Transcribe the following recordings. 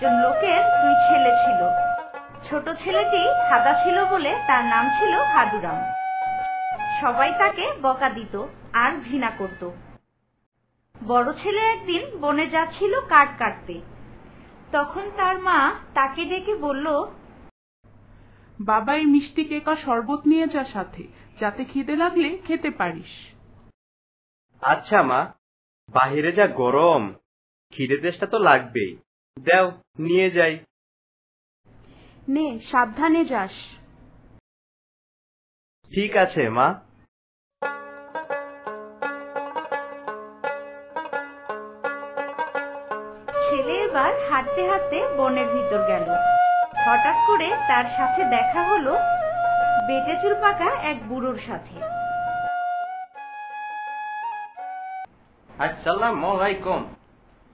একজন লোকের দুই ছেলে ছিল। ছোট ছেলেটি সাদা ছিল বলে তার নাম ছিল হাদুরাম। সবাই তাকে বকা দিত আর ঘৃণা করত। বড় ছেলে একদিন বনে যাচ্ছিল কাঠ কাটতে। তখন তার মা তাকে ডেকে বলল, বাবা, এই মিষ্টি কেক আর শরবত নিয়ে যা সাথে, যাতে খিদে লাগলে খেতে পারিস। আচ্ছা মা, বাহিরে যা গরম, খিদে তেষ্টা তো লাগবেই। দাও, নিয়ে যাই। নে, সাবধানে যাস। ঠিক আছে মা। ছেলে এবার হাঁটতে হাঁটতে বনের ভিতর গেল। হঠাৎ করে তার সাথে দেখা হলো বেটে চুল পাকা এক বুড়োর সাথে। আসসালামু আলাইকুম।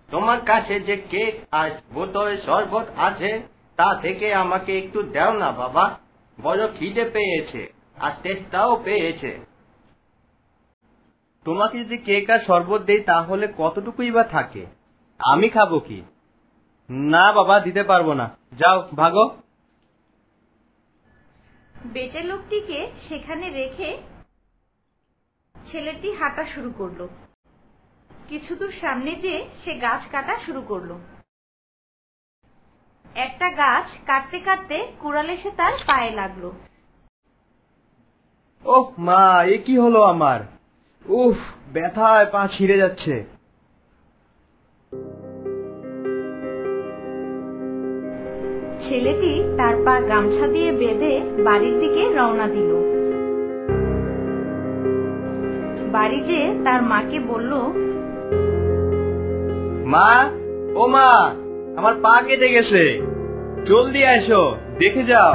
তোমার কাছে যে কেক আর বোতলে শরবত আছে তা থেকে আমাকে একটু দাও না বাবা, বড় খিদে পেয়েছে আর তেষ্টাও পেয়েছে। তোমাকে যদি কেক আর শরবত দেই তাহলে কতটুকুই বা থাকে? আমি খাবো কি? না বাবা, দিতে পারবো না, যাও ভাগো। বেটে লোকটিকে সেখানে রেখে ছেলেটি হাঁটা শুরু করলো। কিছু দূর সামনে যেয়ে সে গাছ কাটা শুরু করলো। একটা গাছ কাটতে কাটতে কুড়াল এসে তার পায়ে লাগলো। ওহ মা, এ কি হলো আমার? উফ, ব্যথায় পা ছিঁড়ে যাচ্ছে। ছেলেটি তার পা গামছা দিয়ে বেঁধে বাড়ির দিকে রওনা দিল। বাড়ি যেয়ে তার মাকে বলল, মা, ও মা, আমার পা কেটে গেছে, জলদি এসো, দেখে যাও।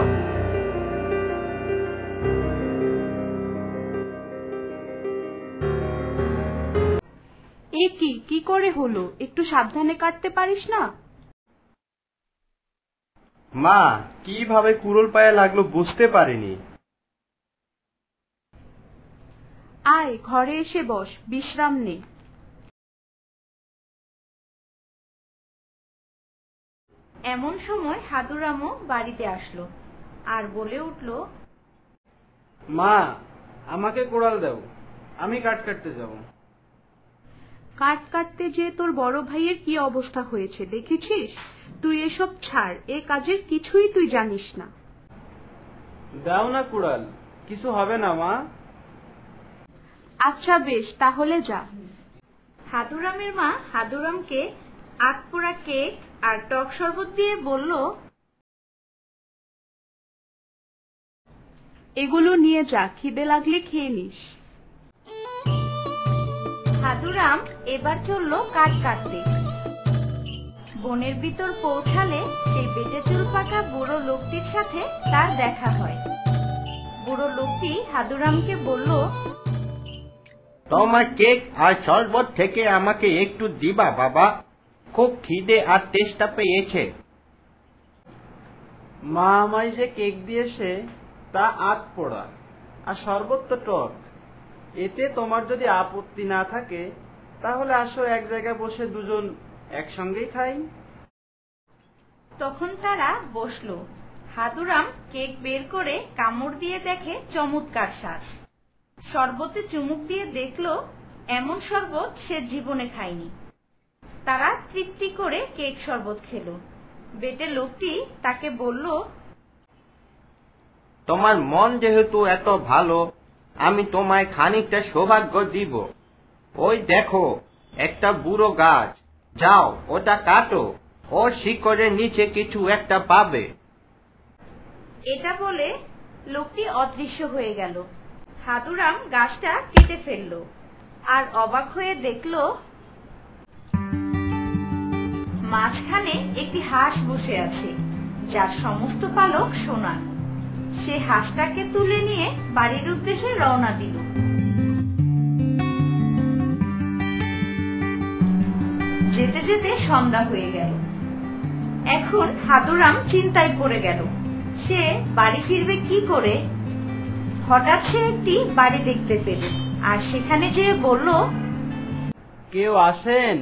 এ কি করে হলো? একটু সাবধানে কাটতে পারিস না? মা, কিভাবে কুড়োল পায়ে লাগলো বুঝতে পারিনি। আয়, ঘরে এসে বস, বিশ্রাম নে। এমন সময় হাদুরামও বাড়িতে আসলো আর বলে উঠল, মা, আমাকে কোড়াল দাও, আমি কাঠ কাটতে যাব। কাঠ কাটতে যে তোর বড় ভাইয়ের কি অবস্থা হয়েছে দেখেছিস? তুই এসব ছাড়, এ কাজের কিছুই তুই জানিস না। দাও না কুড়াল, কিছু হবে না মা। আচ্ছা বেশ, তাহলে যা। হাদুরামের মা হাদুরামকে আতপোড়া কেক আর টক শরবত দিয়ে বলল, এগুলো নিয়ে যা, খিদে লাগলে খেয়ে নিস। হাদুরাম এবার চলল কাঠ কাটতে। বনের ভিতর পৌঁছালে সেই বেটে চুল পাকা বুড়ো লোকটির সাথে তার দেখা হয়। বুড়ো লোকটি হাদুরামকে বলল, তোমার কেক আর শরবত থেকে আমাকে একটু দিবা বাবা, খুব খিদে আর তেষ্টা পেয়েছে। মা আমায় যে কেক দিয়েছে তা আত পোড়া, আর শরবত তো টক। এতে তোমার যদি আপত্তি না থাকে তাহলে আসো এক জায়গায় বসে দুজন একসঙ্গেই খাই। তখন তারা বসলো। হাদুরাম কেক বের করে কামড় দিয়ে দেখে চমৎকার স্বাদ। শরবতে চুমুক দিয়ে দেখলো এমন শরবত সে জীবনে খায়নি। তারা তৃপ্তি করে কেক শরবত খেলো। বেটে লোকটি তাকে বলল, তোমার মন যেহেতু এত ভালো, আমি তোমায় খানিকটা সৌভাগ্য দিব। ওই দেখো একটা বুড়ো গাছ, যাও ওটা কাটো, ওর শিকড়ের নিচে কিছু একটা পাবে। এটা বলে লোকটি অদৃশ্য হয়ে গেল। হাদুরাম গাছটা কেটে ফেললো আর অবাক হয়ে দেখলো মাঝখানে একটি হাঁস বসে আছে, যার সমস্ত পালক সোনা। সে হাঁসটাকে তুলে নিয়ে বাড়ির উদ্দেশ্যে রওনা দিল। যেতে যেতে সন্ধ্যা হয়ে গেল। এখন হাদুরাম চিন্তায় পড়ে গেল, সে বাড়ি ফিরবে কি করে। হঠাৎ সে একটি বাড়ি দেখতে পেল আর সেখানে যেয়ে বলল, কেউ আসেন?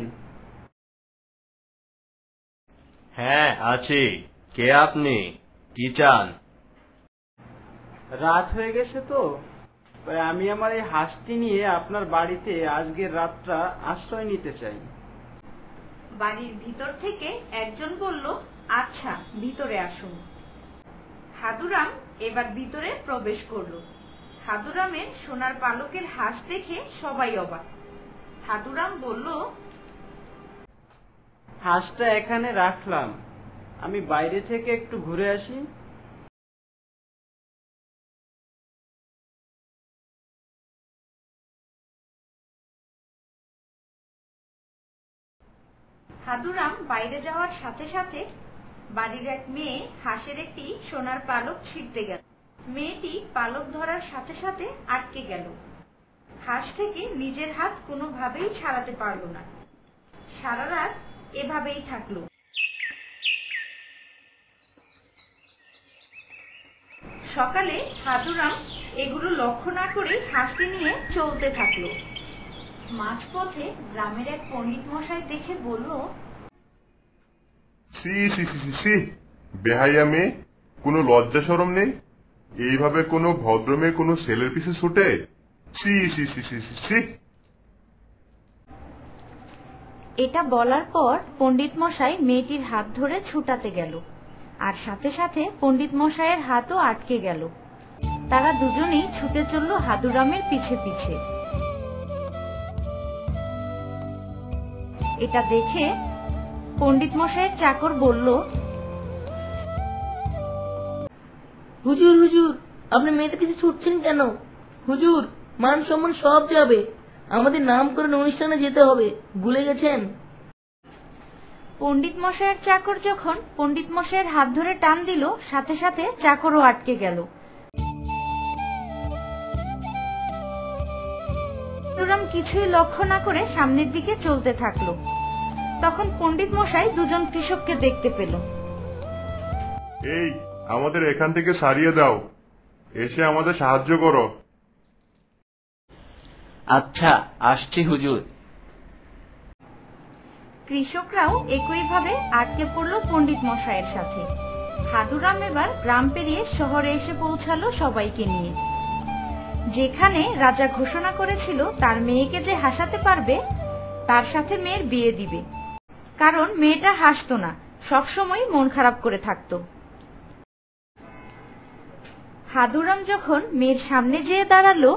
হ্যাঁ আছি। কে আপনি? কি চান? রাত হয়ে গেছে তো, তাই আমি আমার এই হাঁসটি নিয়ে আপনার বাড়িতে আজকের রাতটা আশ্রয় নিতে চাই। বাড়ির ভিতর থেকে একজন বলল, আচ্ছা ভিতরে আসুন। হাদুরাম এবার ভিতরে প্রবেশ করলো। হাদুরামের সোনার পালকের হাঁস দেখে সবাই অবাক। হাদুরাম বলল, হাঁসটা এখানে রাখলাম, আমি বাইরে থেকে একটু ঘুরে আসি। হাদুরাম বাইরে যাওয়ার সাথে সাথে বাড়ির এক মেয়ে হাঁসের একটি সোনার পালক ছিঁড়তে গেল। মেয়েটি পালক ধরার সাথে সাথে আটকে গেল। হাঁস থেকে নিজের হাত কোনোভাবেই ছাড়াতে পারল না। সারা রাত এভাবেই থাকলো। সকালে হাদুরাম এগুলো লক্ষ্য না করে হাঁসকে নিয়ে চলতে থাকলো। মাঝপথে গ্রামের এক পণ্ডিত মশাই দেখে বলল, সি সি সি সি সি, বেহাইয়া মেয়ে, কোনো লজ্জা শরম নেই? এইভাবে কোনো ভদ্র মেয়ে কোনো ছেলের পিছে ছুটে? সি সি সি সি সি সি। এটা বলার পর পণ্ডিত মশাই মেয়েটির হাত ধরে ছুটাতে গেল, আর সাথে সাথে পণ্ডিত মশাইয়ের হাতও আটকে গেল। তারা দুজনেই ছুটে চলল হাদুরামের পিছে পিছে। এটা দেখে পণ্ডিত মশাইয়ের চাকর বলল, হুজুর হুজুর, আপনি মেয়েদের কিছু ছুটছেন কেন? হুজুর, মান সম্মান সব যাবে, আমাদের নামকরণ অনুষ্ঠানে যেতে হবে, ভুলে গেছেন? পণ্ডিত মশাইয়ের চাকর যখন পণ্ডিত মশাইয়ের হাত ধরে টান দিল, সাথে সাথে চাকরও আটকে গেল। হাদুরাম কিছুই লক্ষ্য না করে সামনের দিকে চলতে থাকলো। তখন পণ্ডিত মশাই দুজন কৃষককে দেখতে পেল। এই, আমাদের এখান থেকে সারিয়ে দাও, এসে আমাদের সাহায্য করো। আচ্ছা, আসছি হুজুর। কৃষকরাও একইভাবে আটকে পড়ল পণ্ডিত মশাইয়ের সাথে। হাদুরাম এবার গ্রাম পেরিয়ে শহরে এসে পৌঁছালো সবাইকে নিয়ে। যেখানে রাজা ঘোষণা করেছিল তার মেয়েকে যে হাসাতে পারবে তার সাথে মেয়ের বিয়ে দিবে, কারণ মেয়েটা হাসতো না, সবসময় মন খারাপ করে থাকতো। হাদুরাম যখন মেয়ের সামনে যেয়ে দাঁড়ালো,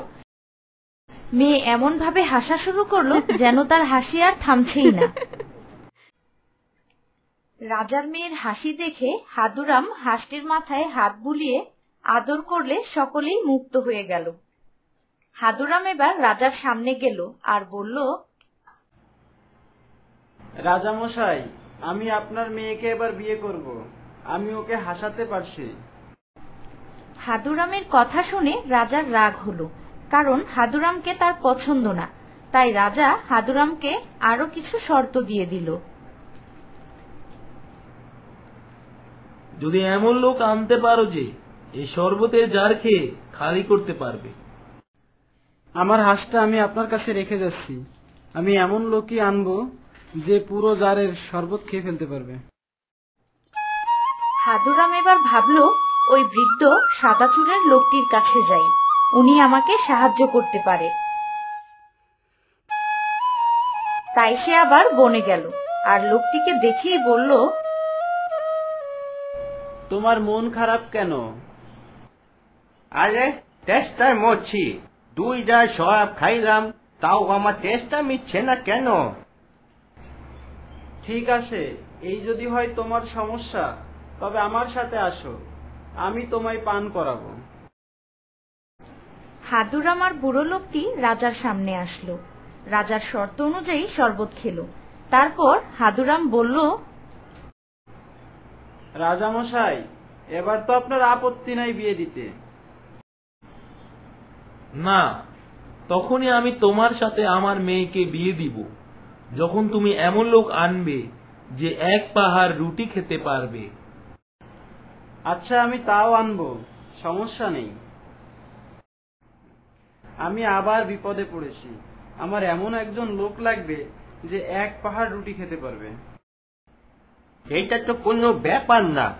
মেয়ে এমন ভাবে হাসা শুরু করলো যেন তার হাসি আর থামছেই না। রাজার মেয়ের হাসি দেখে হাদুরাম হাঁসটির মাথায় হাত বুলিয়ে আদর করলে সকলেই মুক্ত হয়ে গেল। হাদুরাম এবার রাজার সামনে গেল আর বলল, রাজামশাই, আমি আপনার মেয়েকে এবার বিয়ে করব, আমি ওকে হাসাতে পারছি। হাদুরামের কথা শুনে রাজার রাগ হলো, কারণ হাদুরামকে তার পছন্দ না। তাই রাজা হাদুরামকে আরো কিছু শর্ত দিয়ে দিল। যদি এমন লোক আনতে পারো যে এই শরবতের জার খেয়ে খালি করতে পারবে। আমার হাঁসটা আমি আপনার কাছে রেখে যাচ্ছি, আমি এমন লোকই আনবো যে পুরো জারের শরবত খেয়ে ফেলতে পারবে। হাদুরাম এবার ভাবলো, ওই বৃদ্ধ সাদা চুলের লোকটির কাছে যাই, উনি আমাকে সাহায্য করতে পারে। তাই সে আবার বনে গেল আর লোকটিকে দেখেই বলল, তোমার মন খারাপ কেন? আরে টেস্টার মরছি, 2 জার সব খাইলাম, তাও আমার টেস্টটা মিটছে না কেন? ঠিক আছে, এই যদি হয় তোমার সমস্যা, তবে আমার সাথে আসো, আমি তোমায় পান করাবো। হাদুরাম আর বুড়ো লোকটি রাজার সামনে আসলো। রাজার শর্ত অনুযায়ী শরবত খেলো। তারপর হাদুরাম বলল, রাজামশাই, এবার তো আপনার আপত্তি নাই বিয়ে দিতে? না, তখনই আমি তোমার সাথে আমার মেয়েকে বিয়ে দিব, যখন তুমি এমন লোক আনবে যে 1 পাহাড় রুটি খেতে পারবে। আচ্ছা, আমি তাও আনবো, সমস্যা নেই। আমি আবার বিপদে পড়েছি, আমার এমন একজন লোক লাগবে যে 1 পাহাড় রুটি খেতে পারবে। এটা তো কোনো ব্যাপার না।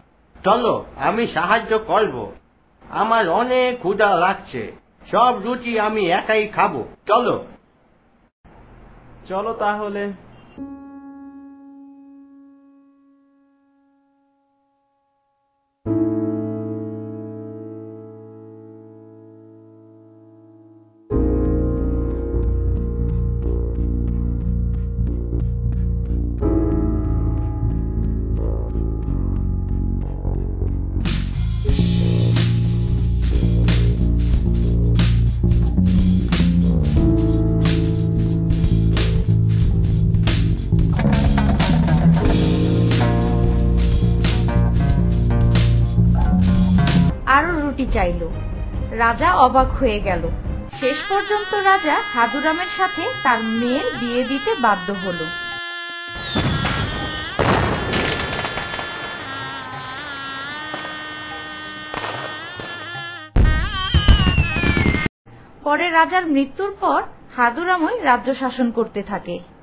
চলো, আমি সাহায্য করব। আমার অনেক ক্ষুধা লাগছে, সব রুটি আমি একাই খাবো। চলো। চলো তাহলে। আরো রুটি চাইলো। রাজা অবাক হয়ে গেল। শেষ পর্যন্ত রাজা হাদুরামের সাথে তার মেয়ের বিয়ে দিতে বাধ্য হলো। পরে রাজার মৃত্যুর পর হাদুরামই রাজ্য শাসন করতে থাকে।